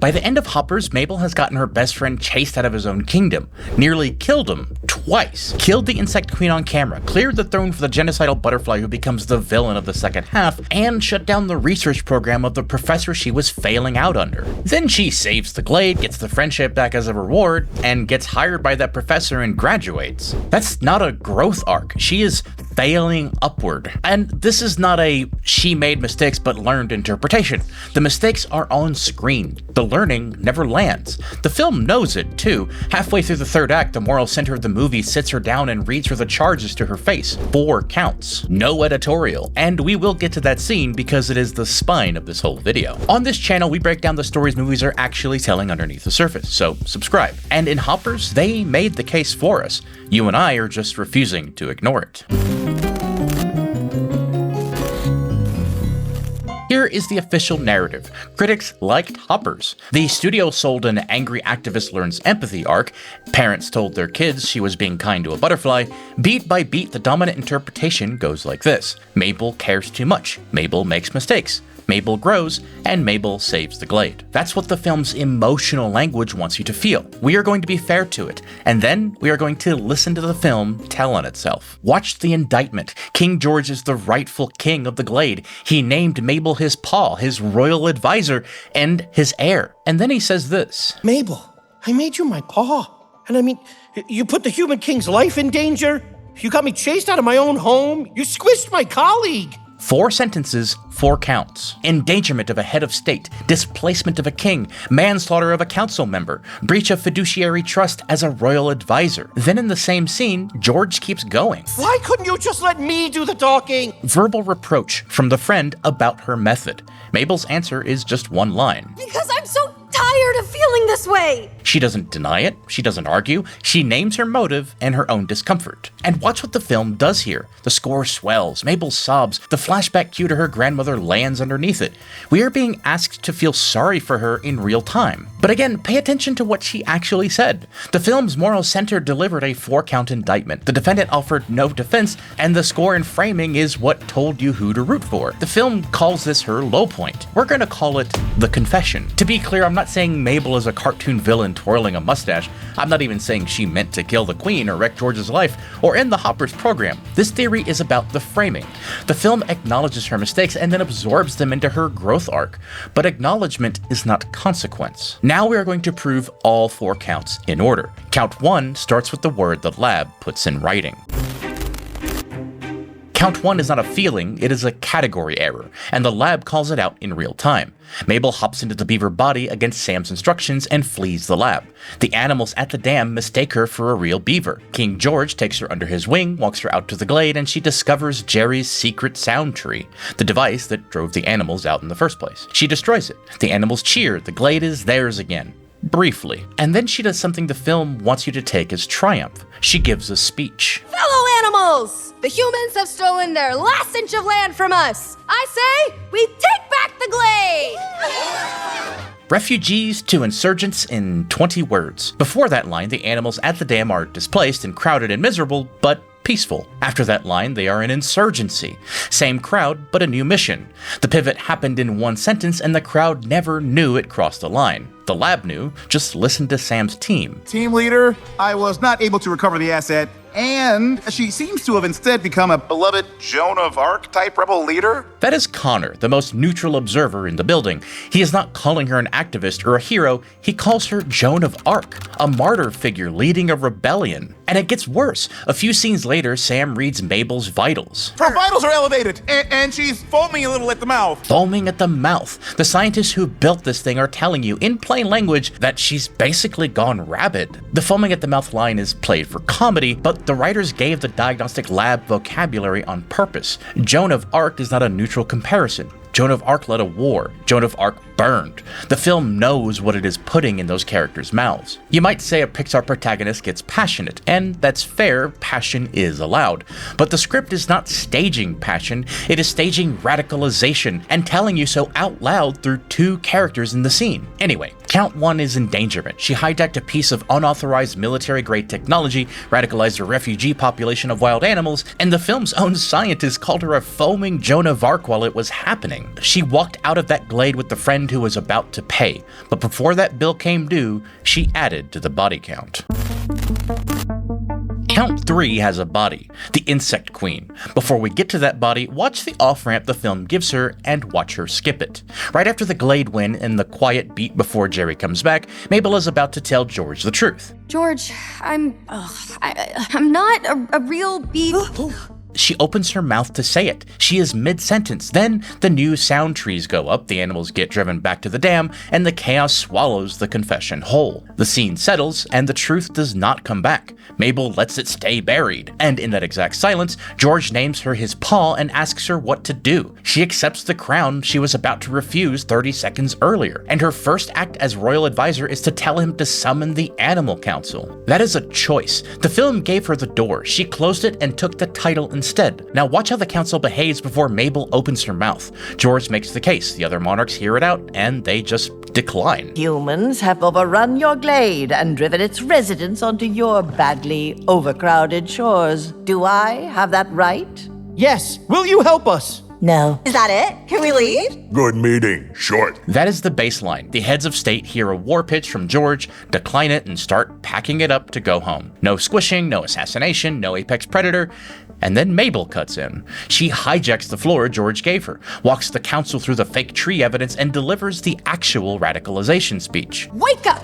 By the end of Hoppers, Mabel has gotten her best friend chased out of his own kingdom, nearly killed him twice, killed the insect queen on camera, cleared the throne for the genocidal butterfly who becomes the villain of the second half, and shut down the research program of the professor she was failing out under. Then she saves the Glade, gets the friendship back as a reward, and gets hired by that professor and graduates. That's not a growth arc. She is failing upward. And this is not a she made mistakes but learned interpretation. The mistakes are on screen. The learning never lands. The film knows it too. Halfway through the third act, the moral center of the movie sits her down and reads her the charges to her face. 4 counts. No editorial. And we will get to that scene because it is the spine of this whole video. On this channel, we break down the stories movies are actually telling underneath the surface, so subscribe. And in Hoppers, they made the case for us. You and I are just refusing to ignore it. Here is the official narrative. Critics liked Hoppers. The studio sold an angry activist learns empathy arc. Parents told their kids she was being kind to a butterfly. Beat by beat, the dominant interpretation goes like this. Mabel cares too much. Mabel makes mistakes. Mabel grows, and Mabel saves the Glade. That's what the film's emotional language wants you to feel. We are going to be fair to it, and then we are going to listen to the film tell on itself. Watch the indictment. King George is the rightful king of the Glade. He named Mabel his paw, his royal advisor, and his heir. And then he says this. Mabel, I made you my paw. And I mean, you put the human king's life in danger. You got me chased out of my own home. You squished my colleague. 4 sentences, 4 counts. Endangerment of a head of state, displacement of a king, manslaughter of a council member, breach of fiduciary trust as a royal advisor. Then in the same scene, George keeps going. Why couldn't you just let me do the talking? Verbal reproach from the friend about her method. Mabel's answer is just one line. Because I'm so tired of feeling this way! She doesn't deny it, she doesn't argue, she names her motive and her own discomfort. And watch what the film does here. The score swells, Mabel sobs, the flashback cue to her grandmother lands underneath it. We are being asked to feel sorry for her in real time. But again, pay attention to what she actually said. The film's moral center delivered a 4-count indictment. The defendant offered no defense, and the score and framing is what told you who to root for. The film calls this her low point. We're gonna call it the confession. To be clear, I'm not saying Mabel is a cartoon villain twirling a mustache. I'm not even saying she meant to kill the queen or wreck George's life or end the Hoppers program. This theory is about the framing. The film acknowledges her mistakes and then absorbs them into her growth arc. But acknowledgement is not consequence. Now we are going to prove all 4 counts in order. Count 1 starts with the word the lab puts in writing. Count 1 is not a feeling, it is a category error, and the lab calls it out in real time. Mabel hops into the beaver body against Sam's instructions and flees the lab. The animals at the dam mistake her for a real beaver. King George takes her under his wing, walks her out to the Glade, and she discovers Jerry's secret sound tree, the device that drove the animals out in the first place. She destroys it. The animals cheer, the Glade is theirs again. Briefly. And then she does something the film wants you to take as triumph. She gives a speech. Fellow animals! The humans have stolen their last inch of land from us! I say, we take back the Glade! Refugees to insurgents in 20 words. Before that line, the animals at the dam are displaced and crowded and miserable, but peaceful. After that line, they are an insurgency. Same crowd, but a new mission. The pivot happened in one sentence, and the crowd never knew it crossed a line. The lab knew, just listen to Sam's team. Team leader, I was not able to recover the asset, and she seems to have instead become a beloved Joan of Arc type rebel leader. That is Connor, the most neutral observer in the building. He is not calling her an activist or a hero, he calls her Joan of Arc, a martyr figure leading a rebellion. And it gets worse. A few scenes later, Sam reads Mabel's vitals. Her vitals are elevated, and she's foaming a little at the mouth. Foaming at the mouth. The scientists who built this thing are telling you in plain language that she's basically gone rabid. The foaming at the mouth line is played for comedy, but the writers gave the diagnostic lab vocabulary on purpose. Joan of Arc is not a neutral comparison. Joan of Arc led a war. Joan of Arc burned. The film knows what it is putting in those characters' mouths. You might say a Pixar protagonist gets passionate, and that's fair, passion is allowed. But the script is not staging passion, it is staging radicalization and telling you so out loud through 2 characters in the scene. Anyway, count 1 is endangerment. She hijacked a piece of unauthorized military-grade technology, radicalized a refugee population of wild animals, and the film's own scientists called her a foaming Joan of Arc while it was happening. She walked out of that glade with the friend friend who was about to pay, but before that bill came due, she added to the body count. Count 3 has a body, the Insect Queen. Before we get to that body, watch the off-ramp the film gives her and watch her skip it. Right after the Glade win and the quiet beat before Jerry comes back, Mabel is about to tell George the truth. George, I'm not a real bee. She opens her mouth to say it. She is mid-sentence. Then the new sound trees go up, the animals get driven back to the dam, and the chaos swallows the confession whole. The scene settles, and the truth does not come back. Mabel lets it stay buried. And in that exact silence, George names her his paw and asks her what to do. She accepts the crown she was about to refuse 30 seconds earlier. And her first act as royal advisor is to tell him to summon the Animal Council. That is a choice. The film gave her the door. She closed it and took the title instead. Now watch how the council behaves before Mabel opens her mouth. George makes the case, the other monarchs hear it out, and they just decline. Humans have overrun your glade and driven its residents onto your badly overcrowded shores. Do I have that right? Yes, will you help us? No. Is that it? Can we leave? Good meeting. Short. That is the baseline. The heads of state hear a war pitch from George, decline it, and start packing it up to go home. No squishing, no assassination, no apex predator. And then Mabel cuts in. She hijacks the floor George gave her, walks the council through the fake tree evidence, and delivers the actual radicalization speech. Wake up!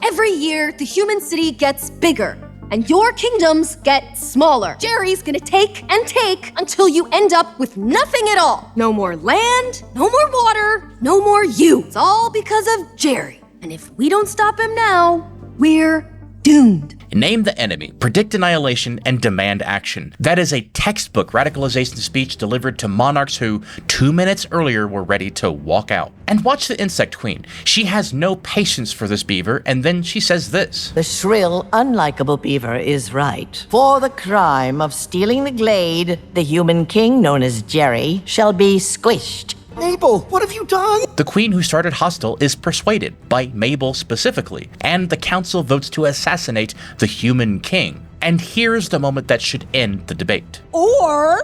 Every year, the human city gets bigger, and your kingdoms get smaller. Jerry's gonna take and take until you end up with nothing at all. No more land, no more water, no more you. It's all because of Jerry. And if we don't stop him now, we're doomed. Name the enemy, predict annihilation, and demand action. That is a textbook radicalization speech delivered to monarchs who 2 minutes earlier were ready to walk out. And watch the Insect Queen. She has no patience for this beaver, and then she says this. The shrill, unlikable beaver is right. For the crime of stealing the glade, the human king known as Jerry shall be squished. Mabel, what have you done? The queen who started hostile is persuaded, by Mabel specifically, and the council votes to assassinate the human king. And here's the moment that should end the debate. Or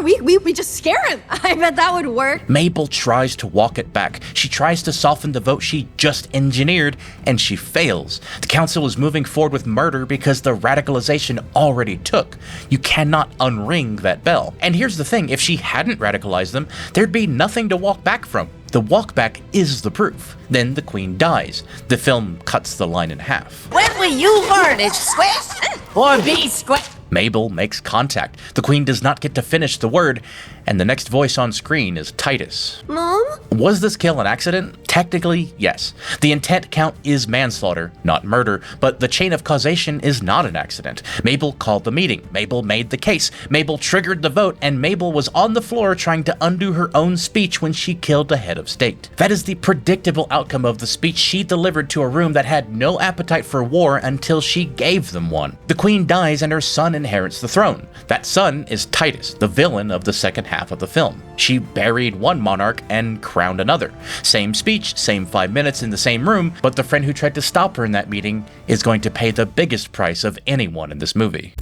we just scare him. I bet that would work. Mabel tries to walk it back. She tries to soften the vote she just engineered, and she fails. The council is moving forward with murder because the radicalization already took. You cannot unring that bell. And here's the thing, if she hadn't radicalized them, there'd be nothing to walk back from. The walkback is the proof. Then the queen dies. The film cuts the line in half. When will you learn it, squish? Or be squished? Mabel makes contact. The queen does not get to finish the word, and the next voice on screen is Titus. Mom? Was this kill an accident? Technically, yes. The intent count is manslaughter, not murder, but the chain of causation is not an accident. Mabel called the meeting. Mabel made the case. Mabel triggered the vote, and Mabel was on the floor trying to undo her own speech when she killed the head of state. That is the predictable outcome of the speech she delivered to a room that had no appetite for war until she gave them one. The queen dies and her son inherits the throne. That son is Titus, the villain of the second half of the film. She buried one monarch and crowned another. Same speech, same 5 minutes in the same room, but the friend who tried to stop her in that meeting is going to pay the biggest price of anyone in this movie.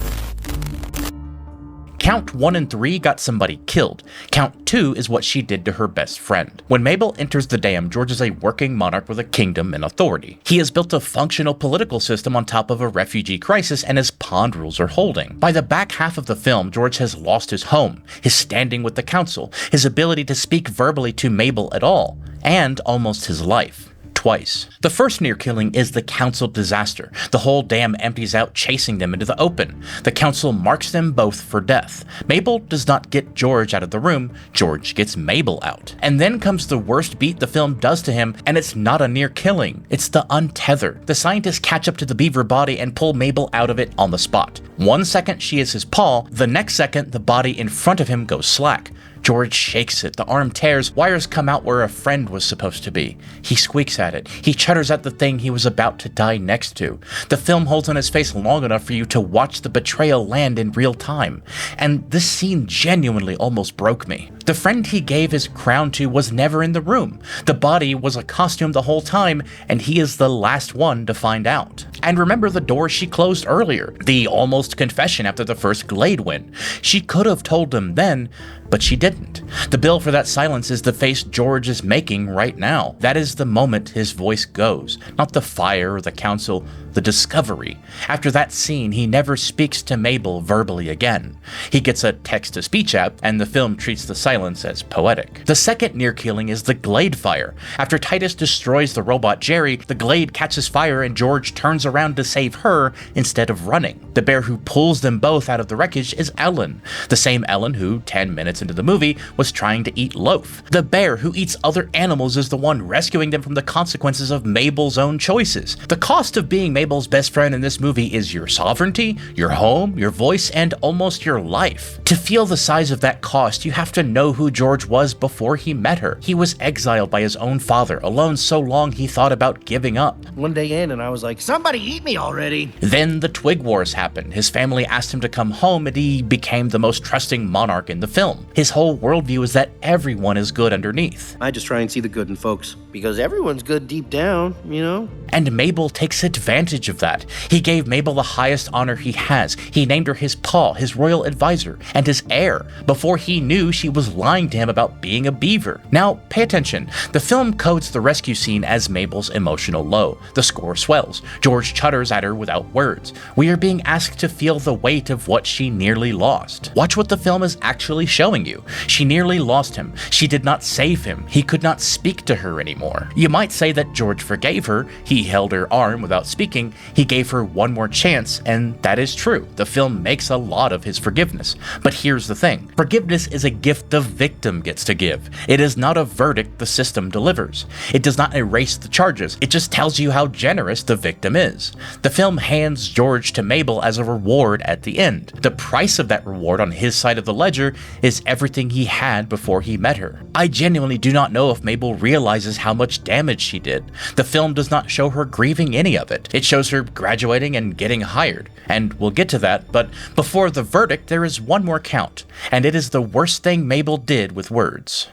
Count 1 and 3 got somebody killed. Count 2 is what she did to her best friend. When Mabel enters the dam, George is a working monarch with a kingdom and authority. He has built a functional political system on top of a refugee crisis, and his pond rules are holding. By the back half of the film, George has lost his home, his standing with the council, his ability to speak verbally to Mabel at all, and almost his life. Twice. The first near killing is the council disaster. The whole dam empties out, chasing them into the open. The council marks them both for death. Mabel does not get George out of the room, George gets Mabel out. And then comes the worst beat the film does to him, and it's not a near killing, it's the untether. The scientists catch up to the beaver body and pull Mabel out of it on the spot. 1 second she is his paw, the next second the body in front of him goes slack. George shakes it, the arm tears, wires come out where a friend was supposed to be. He squeaks at it, he chutters at the thing he was about to die next to. The film holds on his face long enough for you to watch the betrayal land in real time. And this scene genuinely almost broke me. The friend he gave his crown to was never in the room. The body was a costume the whole time, and he is the last one to find out. And remember the door she closed earlier, the almost confession after the first Glade win. She could have told him then, but she didn't. The bill for that silence is the face George is making right now. That is the moment his voice goes, not the fire or the council, the discovery. After that scene, he never speaks to Mabel verbally again. He gets a text-to-speech app, and the film treats the silence as poetic. The second near-killing is the Glade fire. After Titus destroys the robot Jerry, the Glade catches fire and George turns around to save her instead of running. The bear who pulls them both out of the wreckage is Ellen, the same Ellen who, 10 minutes into the movie, was trying to eat Loaf. The bear who eats other animals is the one rescuing them from the consequences of Mabel's own choices. The cost of being Mabel's best friend in this movie is your sovereignty, your home, your voice, and almost your life. To feel the size of that cost, you have to know who George was before he met her. He was exiled by his own father, alone so long he thought about giving up. One day in, and I was like, somebody eat me already. Then the Twig Wars happened. His family asked him to come home, and he became the most trusting monarch in the film. His whole worldview is that everyone is good underneath. I just try and see the good in folks, because everyone's good deep down, you know? And Mabel takes advantage of that. He gave Mabel the highest honor he has. He named her his paw, his royal advisor, and his heir, before he knew she was lying to him about being a beaver. Now, pay attention. The film codes the rescue scene as Mabel's emotional low. The score swells. George chutters at her without words. We are being asked to feel the weight of what she nearly lost. Watch what the film is actually showing you. She nearly lost him. She did not save him. He could not speak to her anymore. You might say that George forgave her. He held her arm without speaking. He gave her one more chance, and that is true. The film makes a lot of his forgiveness. But here's the thing. Forgiveness is a gift the victim gets to give. It is not a verdict the system delivers. It does not erase the charges. It just tells you how generous the victim is. The film hands George to Mabel as a reward at the end. The price of that reward on his side of the ledger is everything he had before he met her. I genuinely do not know if Mabel realizes how much damage she did. The film does not show her grieving any of it. It shows her graduating and getting hired. And we'll get to that, but before the verdict, there is one more count, and it is the worst thing Mabel did with words.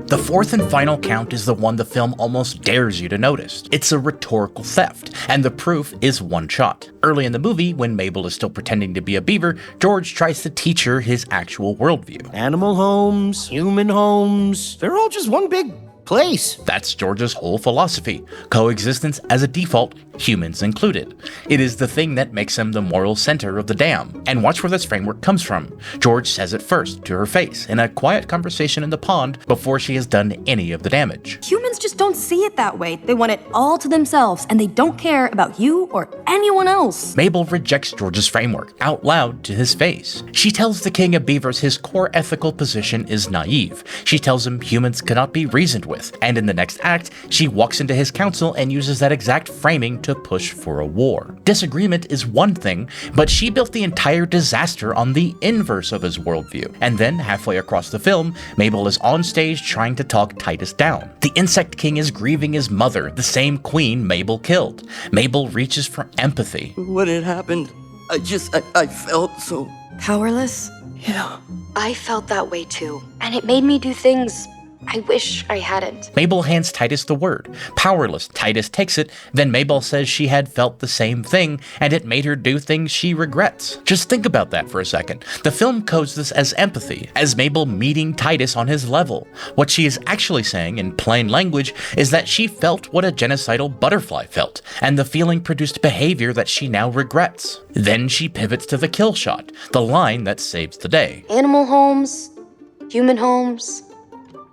The fourth and final count is the one the film almost dares you to notice. It's a rhetorical theft, and the proof is one shot. Early in the movie, when Mabel is still pretending to be a beaver, George tries to teach her his actual worldview. Animal homes, human homes, they're all just one big place. That's George's whole philosophy. Coexistence as a default, humans included. It is the thing that makes him the moral center of the dam. And watch where this framework comes from. George says it first, to her face, in a quiet conversation in the pond before she has done any of the damage. Humans just don't see it that way. They want it all to themselves, and they don't care about you or anyone else. Mabel rejects George's framework, out loud to his face. She tells the King of Beavers his core ethical position is naive. She tells him humans cannot be reasoned with. And in the next act, she walks into his council and uses that exact framing to push for a war. Disagreement is one thing, but she built the entire disaster on the inverse of his worldview. And then, halfway across the film, Mabel is on stage trying to talk Titus down. The Insect King is grieving his mother, the same queen Mabel killed. Mabel reaches for empathy. What had happened, I felt so... Powerless? Yeah. I felt that way too. And it made me do things I wish I hadn't. Mabel hands Titus the word. Powerless. Titus takes it. Then Mabel says she had felt the same thing, and it made her do things she regrets. Just think about that for a second. The film codes this as empathy, as Mabel meeting Titus on his level. What she is actually saying, in plain language, is that she felt what a genocidal butterfly felt, and the feeling produced behavior that she now regrets. Then she pivots to the kill shot, the line that saves the day. Animal homes, human homes,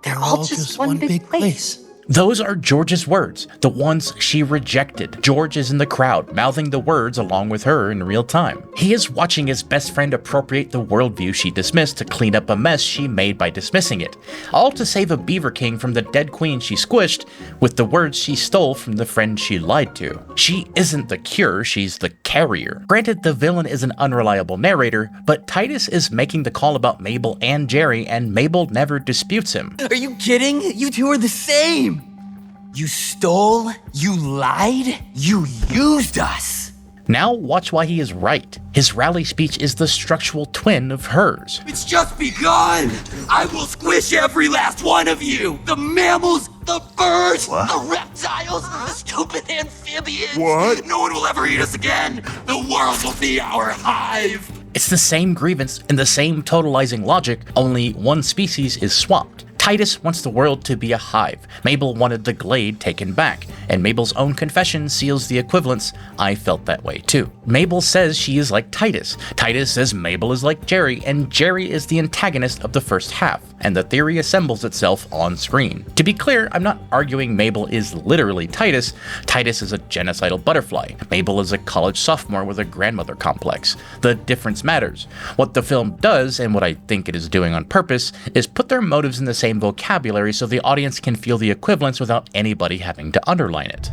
They're all just one big place. Those are George's words, the ones she rejected. George is in the crowd, mouthing the words along with her in real time. He is watching his best friend appropriate the worldview she dismissed to clean up a mess she made by dismissing it, all to save a Beaver King from the dead queen she squished with the words she stole from the friend she lied to. She isn't the cure, she's the carrier. Granted, the villain is an unreliable narrator, but Titus is making the call about Mabel and Jerry, and Mabel never disputes him. Are you kidding? You two are the same! You stole, you lied, you used us! Now watch why he is right. His rally speech is the structural twin of hers. It's just begun! I will squish every last one of you! The mammals The birds! What? The reptiles! The stupid amphibians! What? No one will ever eat us again! The world will be our hive! It's the same grievance and the same totalizing logic, only one species is swapped. Titus wants the world to be a hive. Mabel wanted the glade taken back, and Mabel's own confession seals the equivalence. I felt that way too. Mabel says she is like Titus. Titus says Mabel is like Jerry, and Jerry is the antagonist of the first half, and the theory assembles itself on screen. To be clear, I'm not arguing Mabel is literally Titus. Titus is a genocidal butterfly. Mabel is a college sophomore with a grandmother complex. The difference matters. What the film does, and what I think it is doing on purpose, is put their motives in the same vocabulary so the audience can feel the equivalence without anybody having to underline it.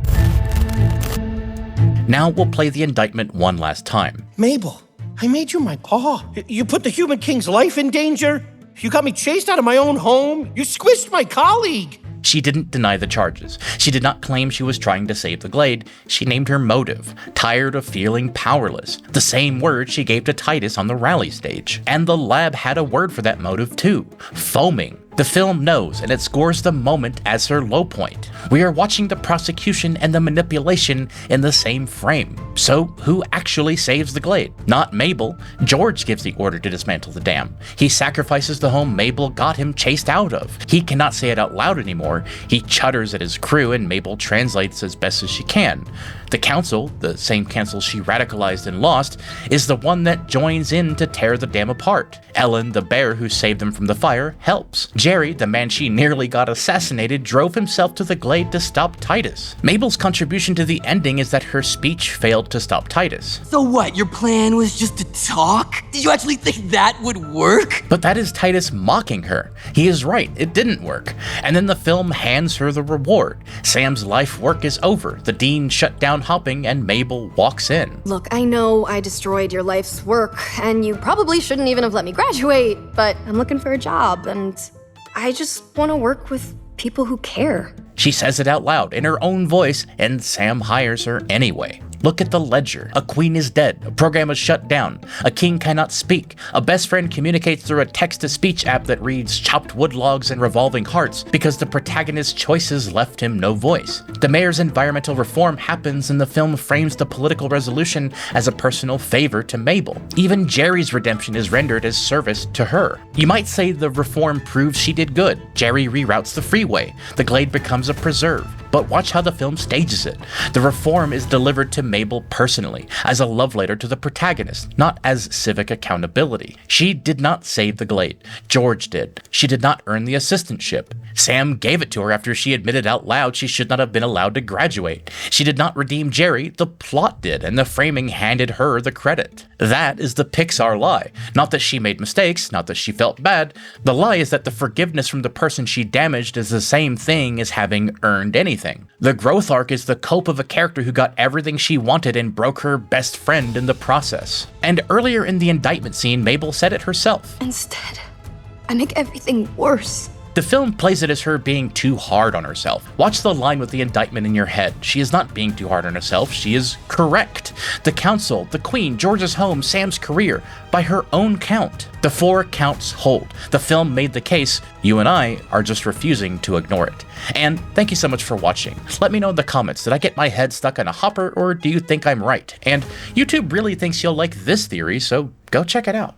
Now we'll play the indictment one last time. Mabel, I made you my paw. You put the human king's life in danger. You got me chased out of my own home. You squished my colleague. She didn't deny the charges. She did not claim she was trying to save the glade. She named her motive, tired of feeling powerless. The same word she gave to Titus on the rally stage. And the lab had a word for that motive too, foaming. The film knows, and it scores the moment as her low point. We are watching the prosecution and the manipulation in the same frame. So, who actually saves the glade? Not Mabel. George gives the order to dismantle the dam. He sacrifices the home Mabel got him chased out of. He cannot say it out loud anymore. He chutters at his crew, and Mabel translates as best as she can. The council, the same council she radicalized and lost, is the one that joins in to tear the dam apart. Ellen, the bear who saved them from the fire, helps. Jerry, the man she nearly got assassinated, drove himself to the glade to stop Titus. Mabel's contribution to the ending is that her speech failed to stop Titus. So what, your plan was just to talk? Did you actually think that would work? But that is Titus mocking her. He is right, it didn't work. And then the film hands her the reward. Sam's life work is over. The dean shut down hopping and Mabel walks in. Look, I know I destroyed your life's work, and you probably shouldn't even have let me graduate, but I'm looking for a job, and I just want to work with people who care. She says it out loud in her own voice, and Sam hires her anyway. Look at the ledger. A queen is dead. A program is shut down. A king cannot speak. A best friend communicates through a text-to-speech app that reads chopped wood logs and revolving hearts because the protagonist's choices left him no voice. The mayor's environmental reform happens, and the film frames the political resolution as a personal favor to Mabel. Even Jerry's redemption is rendered as service to her. You might say the reform proves she did good. Jerry reroutes the freeway. The glade becomes a preserve. But watch how the film stages it. The reform is delivered to Mabel personally, as a love letter to the protagonist, not as civic accountability. She did not save the glade. George did. She did not earn the assistantship. Sam gave it to her after she admitted out loud she should not have been allowed to graduate. She did not redeem Jerry. The plot did, and the framing handed her the credit. That is the Pixar lie. Not that she made mistakes, not that she felt bad. The lie is that the forgiveness from the person she damaged is the same thing as having earned anything. The growth arc is the cope of a character who got everything she wanted and broke her best friend in the process. And earlier in the indictment scene, Mabel said it herself. Instead, I make everything worse. The film plays it as her being too hard on herself. Watch the line with the indictment in your head. She is not being too hard on herself, she is correct. The council, the queen, George's home, Sam's career, by her own count. The 4 counts hold. The film made the case, you and I are just refusing to ignore it. And thank you so much for watching. Let me know in the comments, did I get my head stuck on a hopper, or do you think I'm right? And YouTube really thinks you'll like this theory, so go check it out.